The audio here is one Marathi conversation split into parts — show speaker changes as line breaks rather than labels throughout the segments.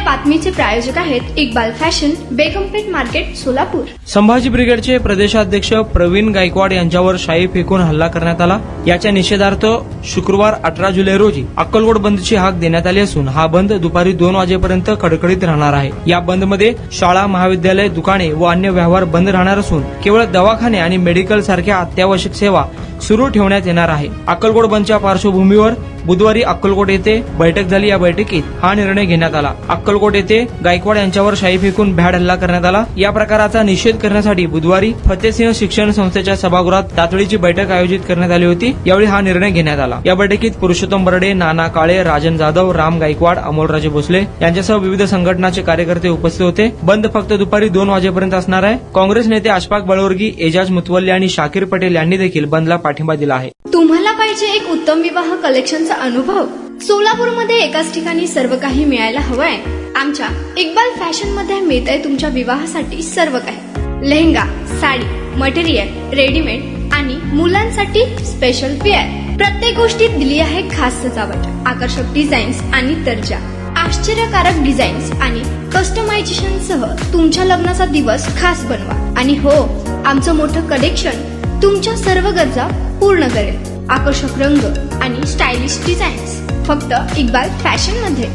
बातमीचे प्रायोजक आहेत इक्बाल फॅशन, बेगमपेठ मार्केट, सोलापूर।
संभाजी ब्रिगेडचे प्रदेशाध्यक्ष प्रवीण गायकवाड यांच्यावर शाई फेकून हल्ला करण्यात आला। याच्या निषेधार्थ शुक्रवार 18 जुलै रोजी अक्कलकोट बंदची हाक देण्यात आली असून हा बंद दुपारी 2 वाजेपर्यंत कडकडीत राहणार आहे। या बंदमध्ये शाळा, महाविद्यालय, दुकाने व अन्य व्यवहार बंद राहणार असून केवळ दवाखाने आणि मेडिकल सारख्या अत्यावश्यक सेवा सुरू ठेवण्यात येणार आहे। अक्कलकोट बंदच्या पार्श्वभूमीवर बुधवारी अक्कलकोट येथे बैठक झाली। या बैठकीत हा निर्णय घेण्यात आला। अक्कलकोट येथे गायकवाड यांच्यावर शाई फेकून भ्याड हल्ला करण्यात आला। या प्रकाराचा निषेध करण्यासाठी बुधवारी फतेसिंह शिक्षण संस्थेच्या सभागृहात तातडीची बैठक आयोजित करण्यात आली होती। यावेळी हा निर्णय घेण्यात आला। या बैठकीत पुरुषोत्तम बर्डे, नाना काळे, राजन जाधव, राम गायकवाड, अमोलराजे भोसले यांच्यासह विविध संघटनांचे कार्यकर्ते उपस्थित होते। बंद फक्त दुपारी 2 वाजेपर्यंत असणार आहे। काँग्रेस नेते अशफाक बळवर्गी, एजाज मुतवल्ली आणि शाकीर पटेल यांनी देखील बंदला पाठिंबा दिला आहे।
तुम्हाला पाहिजे एक उत्तम विवाह कलेक्शनचा अनुभव? सोलापूरमध्ये एकाच ठिकाणी सर्व काही मिळायला हवंय? आमच्या इक्बाल फॅशन मध्ये मिळतंय तुमच्या विवाहासाठी सर्व काही। लेहंगा, साडी, मटेरियल, रेडीमेड आणि मुलांसाठी स्पेशल वेअर। प्रत्येक गोष्टीत दिली आहे खास सजावट, आकर्षक डिझाईन्स आणि दर्जा, आश्चर्यकारक डिझाईन्स आणि कस्टमायझेशन सह तुमच्या लग्नाचा दिवस खास बनवा। आणि हो, आमचं मोठं कलेक्शन तुमच्या सर्व गरजा पूर्ण करेल। आकर्षक रंग आणि स्टायलिश डिझाईन्स फक्त इक्बाल फॅशन मध्ये।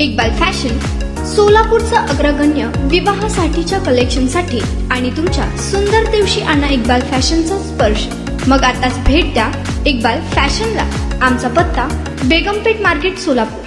इक्बाल फॅशन सोलापूरचं अग्रगण्य विवाहासाठीच्या कलेक्शनसाठी आणि तुमच्या सुंदर दिवशी आणा इक्बाल फॅशनचा स्पर्श। मग आताच भेट द्या इक्बाल फॅशनला। आमचा पत्ता बेगमपेठ मार्केट, सोलापूर।